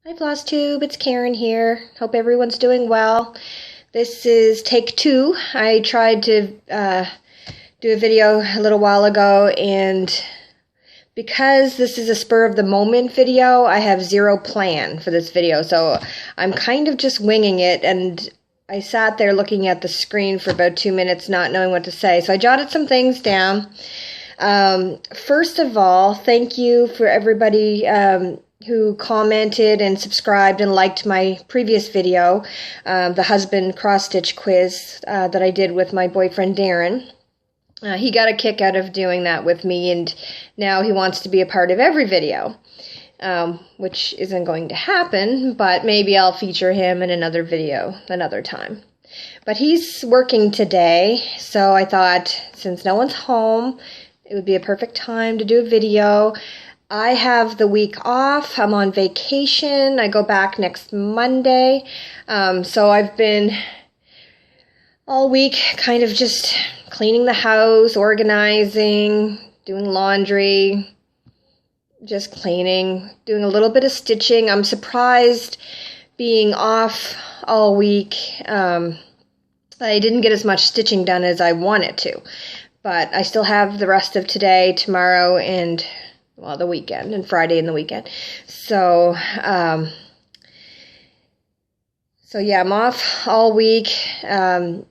Hi Floss Tube, it's Karen here. Hope everyone's doing well. This is take 2. I tried to do a video a little while ago, and because this is a spur of the moment video, I have zero plan for this video, so I'm kind of just winging it, and I sat there looking at the screen for about 2 minutes not knowing what to say, so I jotted some things down. First of all, thank you for everybody who commented and subscribed and liked my previous video, the husband cross-stitch quiz that I did with my boyfriend Darren. He got a kick out of doing that with me, and now he wants to be a part of every video, which isn't going to happen, but maybe I'll feature him in another video another time. But he's working today, so I thought since no one's home, it would be a perfect time to do a video. I have the week off. I'm on vacation. I go back next Monday. So I've been all week kind of just cleaning the house, organizing, doing laundry, just cleaning, doing a little bit of stitching. I'm surprised being off all week. I didn't get as much stitching done as I wanted to, but I still have the rest of today, tomorrow, and well, the weekend, and Friday and the weekend. So yeah, I'm off all week. I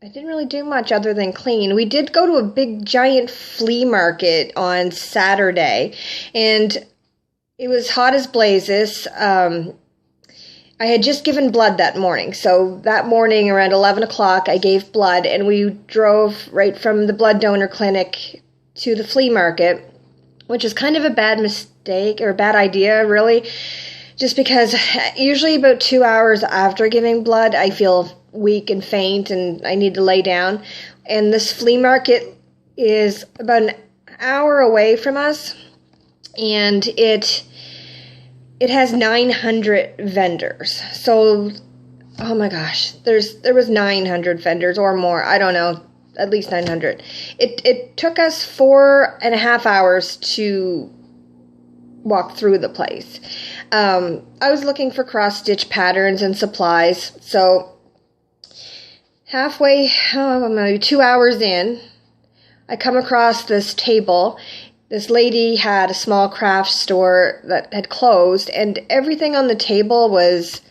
didn't really do much other than clean. We did go to a big giant flea market on Saturday, and it was hot as blazes. I had just given blood that morning, so that morning around 11 o'clock I gave blood, and we drove right from the blood donor clinic to the flea market, which is kind of a bad mistake, or a bad idea, really, just because usually about 2 hours after giving blood, I feel weak and faint, and I need to lay down. And this flea market is about an hour away from us, and it has 900 vendors. So, oh my gosh, there was 900 vendors or more. I don't know. At least 900. It took us 4.5 hours to walk through the place. I was looking for cross-stitch patterns and supplies, so halfway, maybe 2 hours in, I come across this table. This lady had a small craft store that had closed, and everything on the table was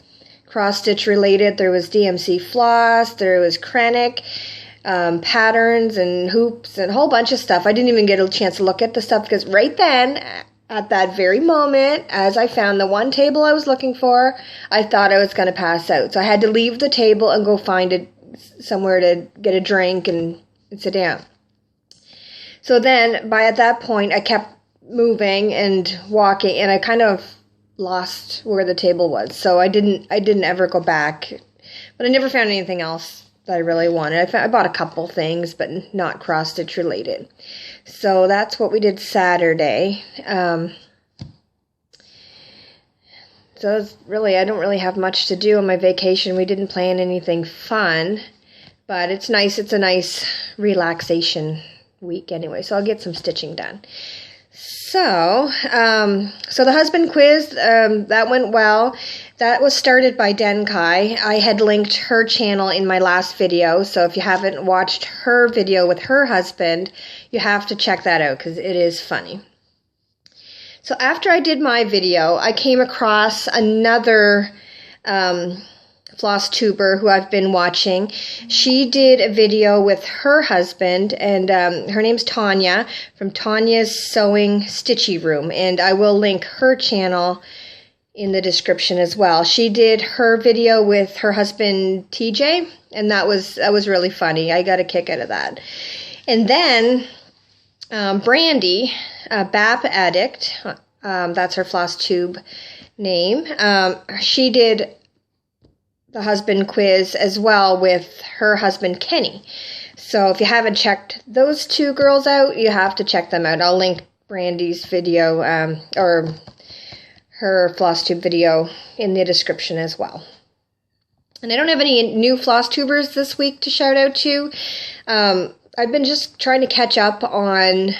cross-stitch related. There was DMC floss, there was Krennic, patterns and hoops and a whole bunch of stuff. I didn't even get a chance to look at the stuff because right then, at that very moment, as I found the one table I was looking for, I thought I was going to pass out. So I had to leave the table and go find somewhere to get a drink and sit down. So then, at that point, I kept moving and walking, and I kind of lost where the table was. So I didn't ever go back, but I never found anything else that I really wanted. I bought a couple things, but not cross-stitch related. So that's what we did Saturday. So I don't really have much to do on my vacation. We didn't plan anything fun, but it's nice. It's a nice relaxation week anyway, so I'll get some stitching done. So the husband quiz, that went well. That was started by Denkai. I had linked her channel in my last video, so if you haven't watched her video with her husband, you have to check that out because it is funny. So after I did my video, I came across another floss tuber who I've been watching. She did a video with her husband, and her name's Tanya from Tanya's Sewing Stitchy Room, and I will link her channel in the description as well. She did her video with her husband TJ, and that was really funny. I got a kick out of that. And then Brandy, BAP Addict, that's her floss tube name. She did the husband quiz as well with her husband Kenny. So if you haven't checked those two girls out, you have to check them out. I'll link Brandy's video or her floss tube video in the description as well. And I don't have any new floss tubers this week to shout out to. I've been just trying to catch up on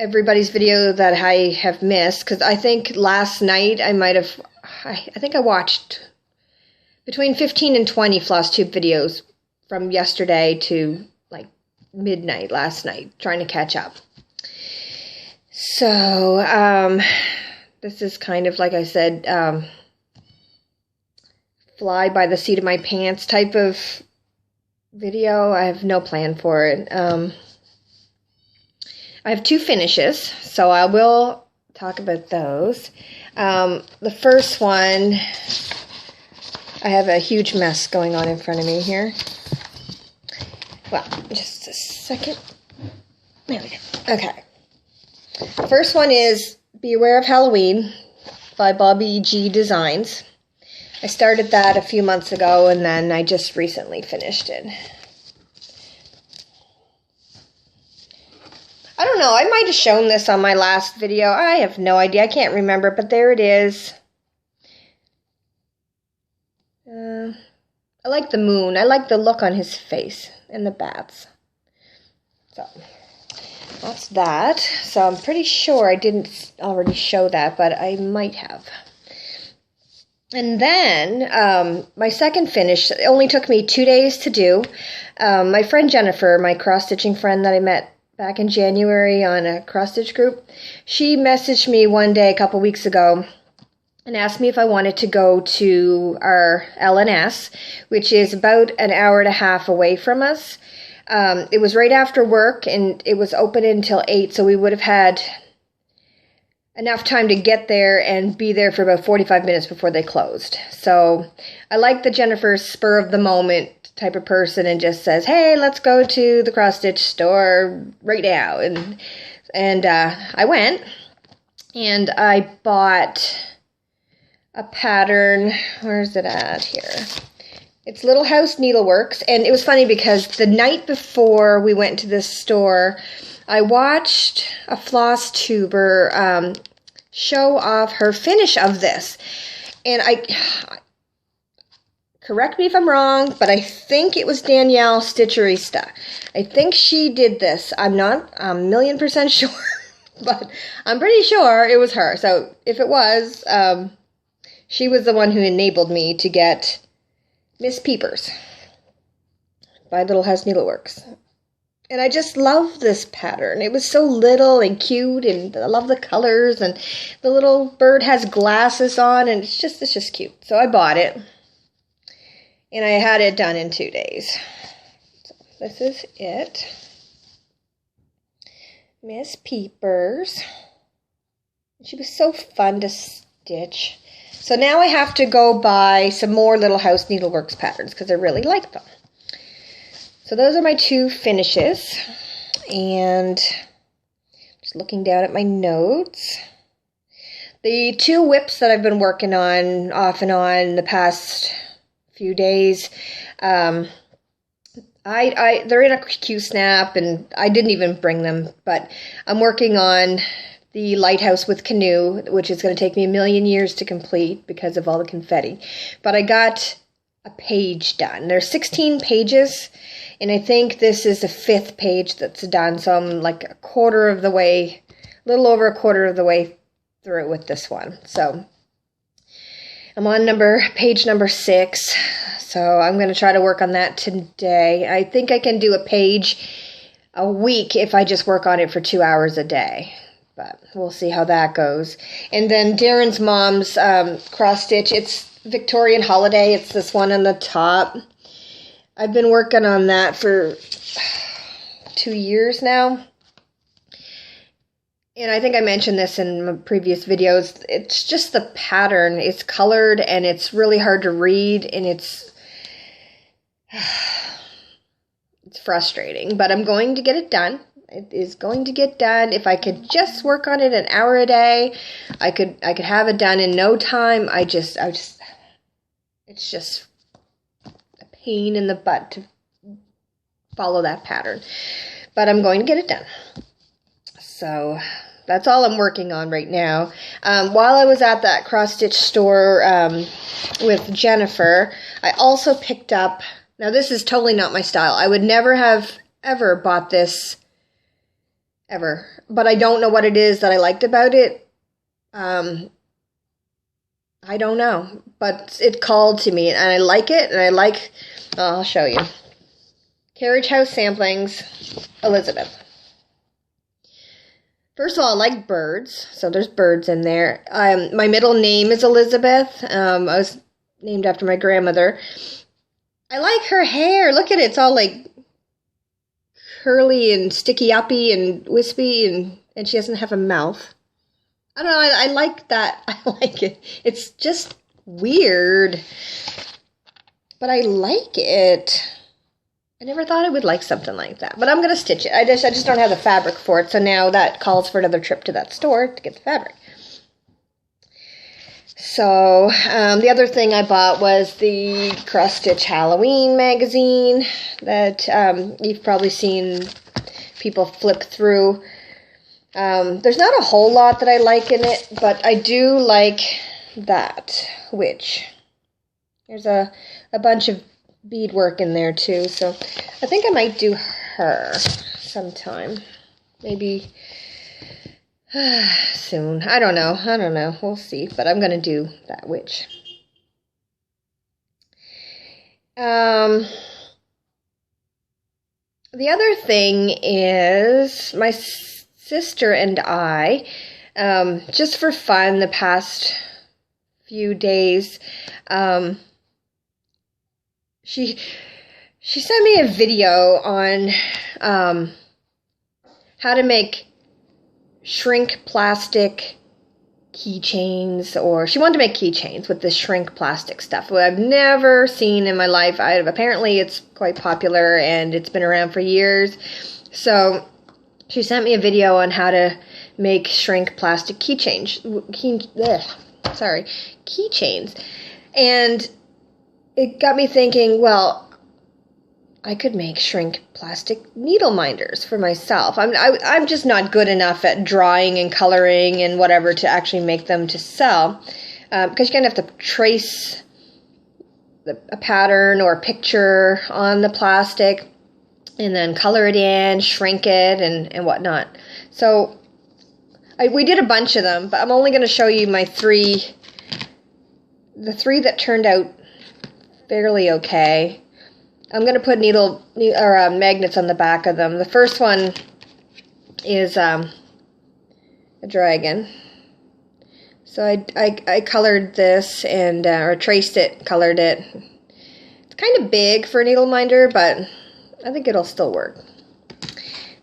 everybody's video that I have missed, because I think last night I think I watched between 15 and 20 Floss Tube videos from yesterday to like midnight last night, trying to catch up. So, this is kind of, like I said, fly by the seat of my pants type of video. I have no plan for it. I have 2 finishes, so I will talk about those. The first one, I have a huge mess going on in front of me here. Well, just a second. There we go. Okay. First one is Beware of Halloween by Bobby G Designs. I started that a few months ago, and then I just recently finished it. I don't know, I might have shown this on my last video. I have no idea, I can't remember, but there it is. I like the moon. I like the look on his face and the bats. So, that's that. So I'm pretty sure I didn't already show that, but I might have. And then, my second finish, it only took me 2 days to do. My friend Jennifer, my cross-stitching friend that I met back in January on a cross-stitch group, she messaged me one day a couple weeks ago and asked me if I wanted to go to our LNS, which is about an hour and a half away from us. It was right after work, and it was open until 8, so we would have had enough time to get there and be there for about 45 minutes before they closed. So I like the Jennifer's spur of the moment type of person and just says, hey, let's go to the cross-stitch store right now. And I went, and I bought a pattern. Where's it at here? It's Little House Needleworks, and it was funny because the night before we went to this store, I watched a floss tuber show off her finish of this, and correct me if I'm wrong, but I think it was Danielle Stitcherista. I think she did this. I'm not a 1,000,000% sure, but I'm pretty sure it was her. So if it was, she was the one who enabled me to get Miss Peepers by Little House Needleworks. And I just love this pattern. It was so little and cute, and I love the colors, and the little bird has glasses on, and it's just cute. So I bought it, and I had it done in 2 days. So this is it. Miss Peepers. She was so fun to stitch. So now I have to go buy some more Little House Needleworks patterns because I really like them. So those are my 2 finishes. And just looking down at my notes. The 2 whips that I've been working on off and on the past few days, they're in a Q-snap, and I didn't even bring them, but I'm working on the Lighthouse with Canoe, which is going to take me 1,000,000 years to complete because of all the confetti. But I got a page done. There's 16 pages, and I think this is the 5th page that's done. So I'm like a quarter of the way, a little over a quarter of the way through with this one. So I'm on page number 6. So I'm going to try to work on that today. I think I can do a page a week if I just work on it for 2 hours a day. But we'll see how that goes. And then Darren's mom's cross-stitch. It's Victorian Holiday. It's this one on the top. I've been working on that for 2 years now. And I think I mentioned this in my previous videos. It's just the pattern. It's colored, and it's really hard to read, and it's frustrating. But I'm going to get it done. It is going to get done. If I could just work on it an hour a day, I could have it done in no time. It's just a pain in the butt to follow that pattern. But I'm going to get it done. So that's all I'm working on right now. While I was at that cross-stitch store with Jennifer, I also picked up, now this is totally not my style. I would never have ever bought this ever. But I don't know what it is that I liked about it. I don't know, but it called to me, and I like it, and I'll show you. Carriage House Samplings, Elizabeth. First of all, I like birds, so there's birds in there. My middle name is Elizabeth. I was named after my grandmother. I like her hair. Look at it. It's all like curly and sticky-uppy and wispy, and she doesn't have a mouth. I don't know. I like that. I like it. It's just weird, but I like it. I never thought I would like something like that, but I'm going to stitch it. I just don't have the fabric for it, so now that calls for another trip to that store to get the fabric. So, the other thing I bought was the Cross Stitch Halloween magazine that you've probably seen people flip through. There's not a whole lot that I like in it, but I do like that witch. There's a bunch of beadwork in there too, so I think I might do her sometime. Maybe soon. I don't know. We'll see, but I'm going to do that witch. The other thing is my sister and I, just for fun the past few days, she sent me a video on how to make shrink plastic keychains, or she wanted to make keychains with this shrink plastic stuff. What I've never seen in my life. Apparently it's quite popular and it's been around for years. So she sent me a video on how to make shrink plastic keychains. And it got me thinking, well, I could make shrink plastic needle minders for myself. I'm just not good enough at drawing and coloring and whatever to actually make them to sell, because you're going to have to trace a pattern or a picture on the plastic and then color it in, shrink it, and whatnot. So we did a bunch of them, but I'm only going to show you the three that turned out fairly okay. I'm going to put magnets on the back of them. The first one is a dragon. So I colored this and or traced it, colored it. It's kind of big for a needle minder, but I think it'll still work.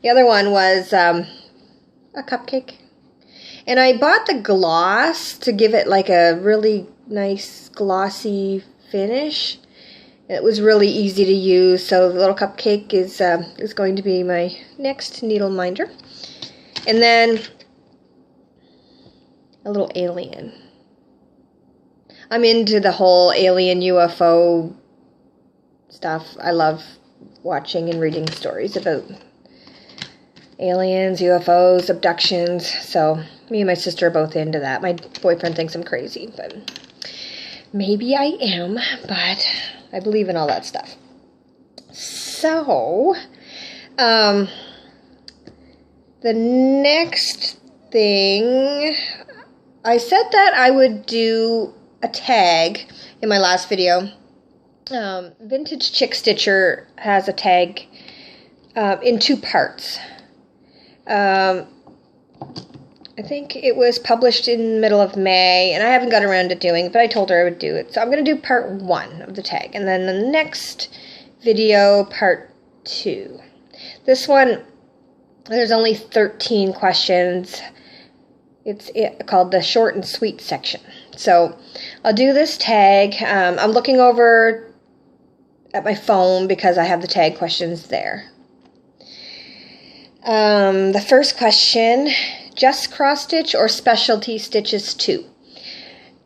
The other one was a cupcake. And I bought the gloss to give it like a really nice glossy finish. It was really easy to use, so the little cupcake is going to be my next needle minder. And then a little alien. I'm into the whole alien UFO stuff. I love watching and reading stories about aliens, UFOs, abductions. So me and my sister are both into that. My boyfriend thinks I'm crazy, but maybe I am, but I believe in all that stuff. So, the next thing, I said that I would do a tag in my last video. Vintage Chick Stitcher has a tag in 2 parts. I think it was published in the middle of May, and I haven't got around to doing it, but I told her I would do it. So I'm going to do part 1 of the tag, and then the next video, part 2. This one, there's only 13 questions. It's called the short and sweet section. So I'll do this tag. I'm looking over at my phone because I have the tag questions there. The first question: just cross stitch or specialty stitches too?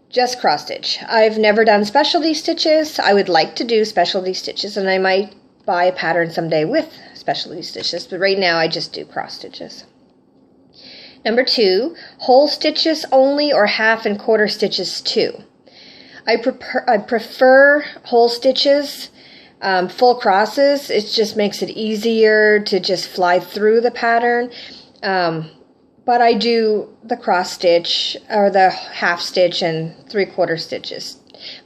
Just cross stitch. I've never done specialty stitches. I would like to do specialty stitches, and I might buy a pattern someday with specialty stitches, but right now I just do cross stitches. Number 2, whole stitches only or half and quarter stitches too? I prefer whole stitches. Full crosses, it just makes it easier to just fly through the pattern. But I do the cross stitch or the half stitch and 3/4 stitches.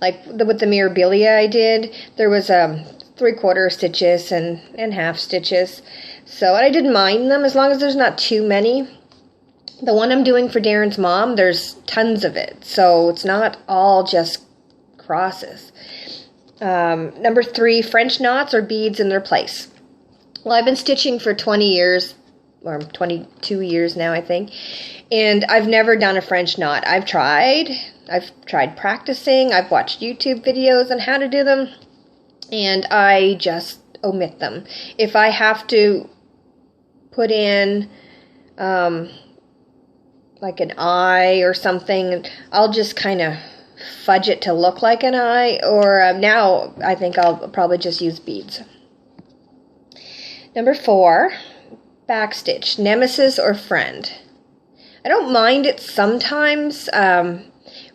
Like with the Mirabilia I did, there was 3/4 stitches and half stitches. So I didn't mind them as long as there's not too many. The one I'm doing for Darren's mom, there's tons of it. So it's not all just crosses. Number 3, French knots or beads in their place. Well, I've been stitching for 20 years, or 22 years now, I think, and I've never done a French knot. I've tried practicing, I've watched YouTube videos on how to do them, and I just omit them. If I have to put in like an eye or something, I'll just kind of fudge it to look like an eye, or now I think I'll probably just use beads. Number 4, backstitch, nemesis or friend. I don't mind it sometimes.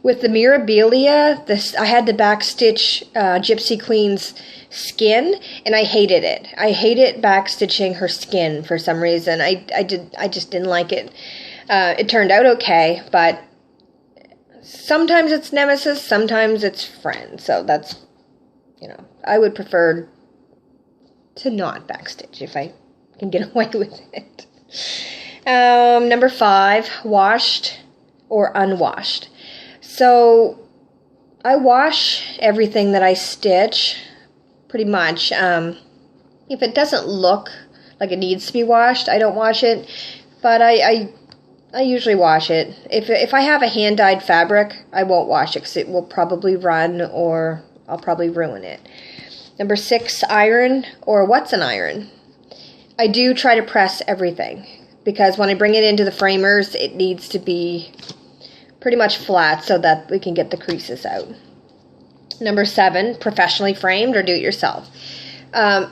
With the Mirabilia, I had to backstitch Gypsy Queen's skin, and I hated it. I hated backstitching her skin for some reason. I just didn't like it. It turned out okay, but sometimes it's nemesis, sometimes it's friend. So that's, I would prefer to not backstitch if I can get away with it. Number 5, washed or unwashed. So I wash everything that I stitch, pretty much. If it doesn't look like it needs to be washed, I don't wash it, but I usually wash it. If I have a hand-dyed fabric, I won't wash it because it will probably run or I'll probably ruin it. Number 6, iron, or what's an iron? I do try to press everything because when I bring it into the framers, it needs to be pretty much flat so that we can get the creases out. Number 7, professionally framed or do-it-yourself.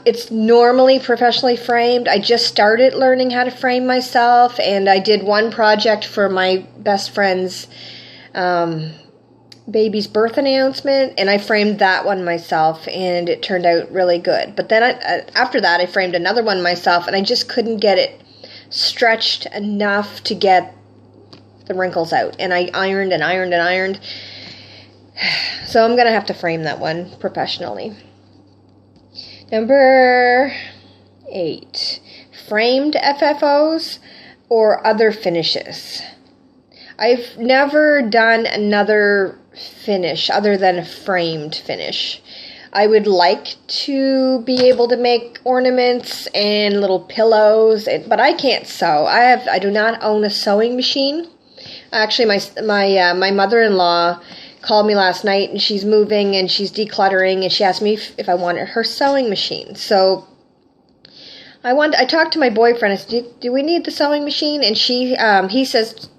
It's normally professionally framed. I just started learning how to frame myself, and I did one project for my best friend's baby's birth announcement, and I framed that one myself, and it turned out really good. But then after that, I framed another one myself, and I just couldn't get it stretched enough to get the wrinkles out, and I ironed and ironed and ironed. So I'm gonna have to frame that one professionally. Number 8, framed FFOs or other finishes. I've never done another finish other than a framed finish. I would like to be able to make ornaments and little pillows, but I can't sew. I do not own a sewing machine. Actually, my mother-in-law called me last night, and she's moving and she's decluttering, and she asked me if I wanted her sewing machine. So I talked to my boyfriend. I said, do we need the sewing machine? And he says,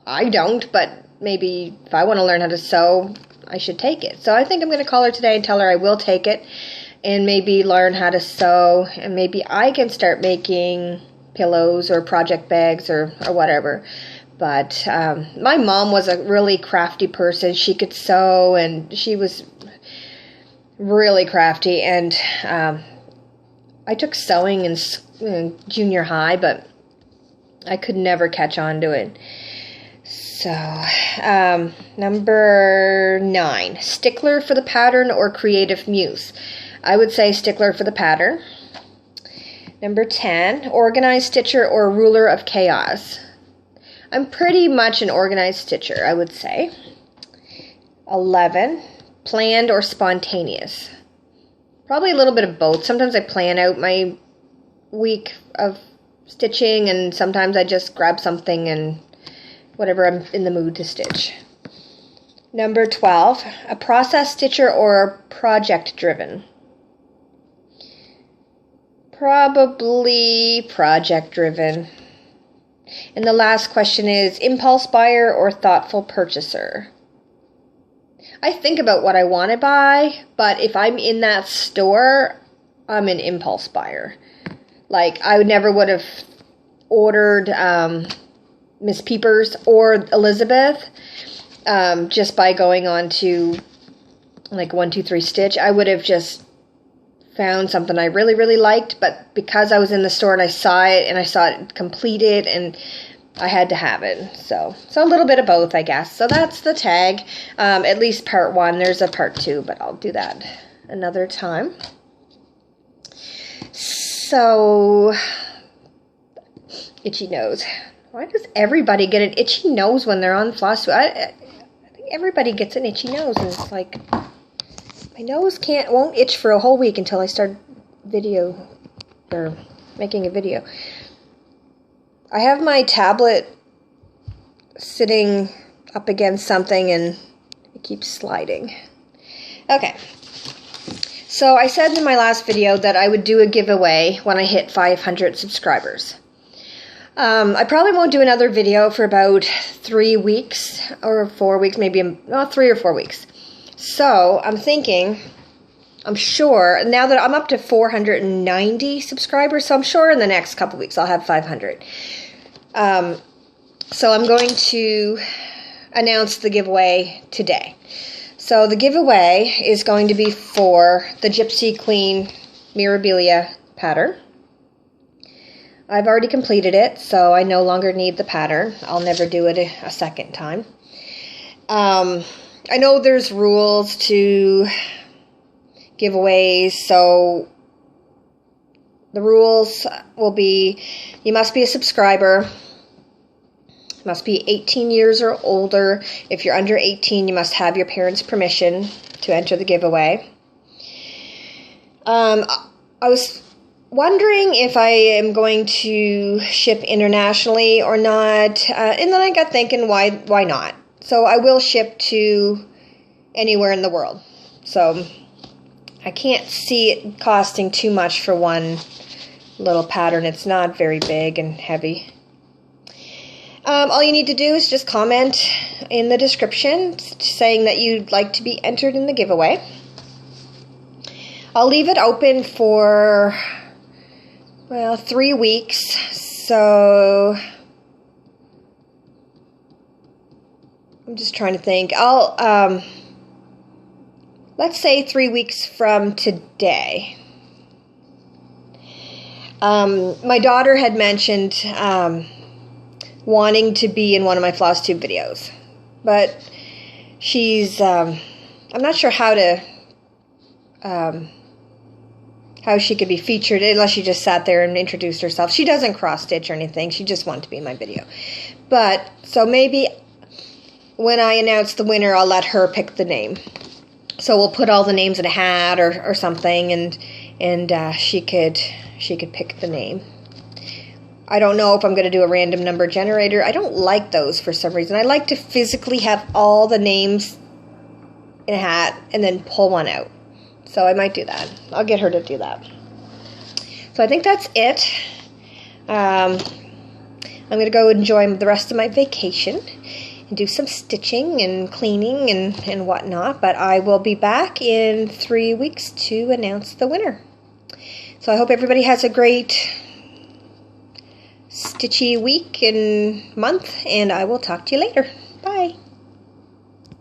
I don't, but maybe if I want to learn how to sew, I should take it. So I think I'm going to call her today and tell her I will take it and maybe learn how to sew, and maybe I can start making pillows or project bags or whatever. But my mom was a really crafty person. She could sew, and she was really crafty. And I took sewing in junior high, but I could never catch on to it. So, number 9, stickler for the pattern or creative muse. I would say stickler for the pattern. Number 10, organized stitcher or ruler of chaos. I'm pretty much an organized stitcher, I would say. 11, planned or spontaneous. Probably a little bit of both. Sometimes I plan out my week of stitching, and sometimes I just grab something and whatever I'm in the mood to stitch. Number 12, a process stitcher or project driven. Probably project driven. And the last question is impulse buyer or thoughtful purchaser. I think about what I want to buy, but if I'm in that store, I'm an impulse buyer. Like, I never would have ordered Miss Peepers or Elizabeth just by going on to like 1, 2, 3 Stitch. I would have just found something I really, really liked, but because I was in the store and I saw it completed, and I had to have it. So a little bit of both, I guess. So that's the tag, at least part 1. There's a part 2, but I'll do that another time. So, itchy nose. Why does everybody get an itchy nose when they're on Floss Tube? I think everybody gets an itchy nose, and it's like, my nose won't itch for a whole week until I start making a video. I have my tablet sitting up against something and it keeps sliding. Okay. So I said in my last video that I would do a giveaway when I hit 500 subscribers. I probably won't do another video for about 3 weeks or 4 weeks, maybe 3 or 4 weeks. So I'm thinking, I'm sure, now that I'm up to 490 subscribers, so I'm sure in the next couple weeks I'll have 500. So I'm going to announce the giveaway today. So the giveaway is going to be for the Gypsy Queen Mirabilia pattern. I've already completed it, so I no longer need the pattern. I'll never do it a second time. I know there's rules to giveaways, so the rules will be, you must be a subscriber, must be 18 years or older. If you're under 18, you must have your parents' permission to enter the giveaway. I was wondering if I am going to ship internationally or not, and then I got thinking, why not? So I will ship to anywhere in the world. So I can't see it costing too much for one little pattern. It's not very big and heavy. All you need to do is just comment in the description saying that you'd like to be entered in the giveaway. I'll leave it open for, well, 3 weeks. So I'm just trying to think. Let's say 3 weeks from today. My daughter had mentioned wanting to be in one of my Floss Tube videos, but she's I'm not sure how she could be featured unless she just sat there and introduced herself. She doesn't cross stitch or anything. She just wanted to be in my video. But so maybe when I announce the winner, I'll let her pick the name. So we'll put all the names in a hat or something, and she could pick the name. I don't know if I'm going to do a random number generator. I don't like those for some reason. I like to physically have all the names in a hat and then pull one out. So I might do that. I'll get her to do that. So I think that's it. I'm going to go enjoy the rest of my vacation and do some stitching and cleaning and whatnot. But I will be back in 3 weeks to announce the winner. So I hope everybody has a great stitchy week and month, and I will talk to you later. Bye.